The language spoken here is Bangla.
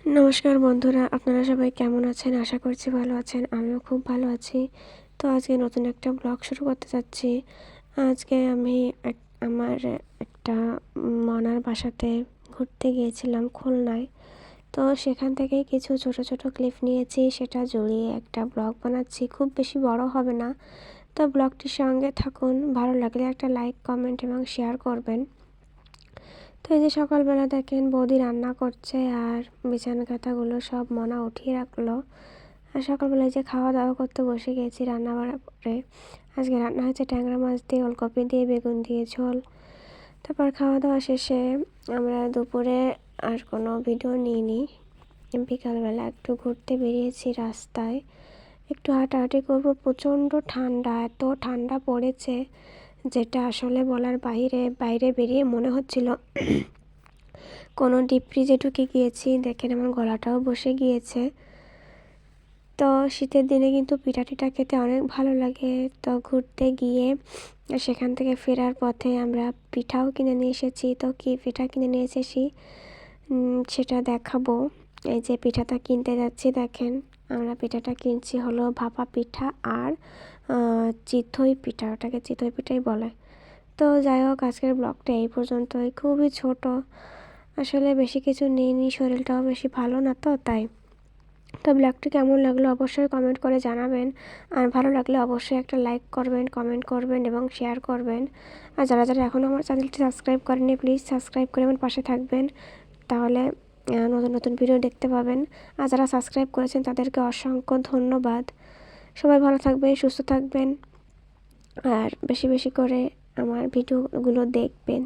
নমস্কার বন্ধুরা, আপনারা সবাই কেমন আছেন? আশা করছি ভালো আছেন। আমিও খুব ভালো আছি। তো আজকে নতুন একটা ব্লগ শুরু করতে যাচ্ছি। আজকে আমি আমার একটা মনার বাসাতে ঘুরতে গিয়েছিলাম খুলনায়। তো সেখান থেকেই কিছু ছোট ছোট ক্লিপ নিয়েছি, সেটা জড়িয়ে একটা ব্লগ বানাচ্ছি। খুব বেশি বড় হবে না। তো ব্লগটির সঙ্গে থাকুন। ভালো লাগলে একটা লাইক, কমেন্ট এবং শেয়ার করবেন। তো এই যে সকালবেলা দেখেন বৌদি রান্না করছে আর বিছানা কাঁথাগুলো সব মনা উঠিয়ে রাখলো। আর সকালবেলায় যে খাওয়া দাওয়া করতে বসে গেছি রান্না বাড়া করে। আজকে রান্না হয়েছে ট্যাংরা মাছ দিয়ে, ওলকপি দিয়ে, বেগুন দিয়ে ঝোল। তারপর খাওয়া দাওয়া শেষে আমরা দুপুরে আর কোনো ভিডিও নিইনি। বিকালবেলা একটু ঘুরতে বেরিয়েছি রাস্তায়, একটু হাঁটাহাঁটি করবো। প্রচণ্ড ঠান্ডা, এত ঠান্ডা পড়েছে যেটা আসলে বলার বাইরে বেরিয়ে মনে হচ্ছিল কোনো ডিপ ফ্রিজে ঢুকে গিয়েছি। দেখেন আমার গলাটাও বসে গিয়েছে। তো শীতের দিনে কিন্তু পিঠা টিঠা খেতে অনেক ভালো লাগে। তো ঘুরতে গিয়ে সেখান থেকে ফেরার পথে আমরা পিঠাও কিনে নিয়ে এসেছি। তো কী পিঠা কিনে নিয়ে এসেছি সেটা দেখাবো। এই যে পিঠাটা কিনতে যাচ্ছি, দেখেন আমরা পিঠাটা কিনছি হলো ভাপা পিঠা আর চিতই পিঠা, ওটাকে চিতই পিঠাই বলে। তো যাই হোক, আজকের ব্লগটা এই পর্যন্তই, খুবই ছোট। আসলে বেশি কিছু নিইনি, শরীরটাও বেশি ভালো না, তো তাই। তো ব্লগটি কেমন লাগলো অবশ্যই কমেন্ট করে জানাবেন। আর ভালো লাগলে অবশ্যই একটা লাইক করবেন, কমেন্ট করবেন এবং শেয়ার করবেন। আর যারা যারা এখনও আমার চ্যানেলটি সাবস্ক্রাইব করেনি, প্লিজ সাবস্ক্রাইব করে আমার পাশে থাকবেন। তাহলে নতুন নতুন ভিডিও দেখতে পাবেন। আর যারা সাবস্ক্রাইব করেছেন তাদেরকে অসংখ্য ধন্যবাদ। সবাই ভালো থাকবেন, সুস্থ থাকবেন আর বেশি বেশি করে আমার ভিডিওগুলো দেখবেন।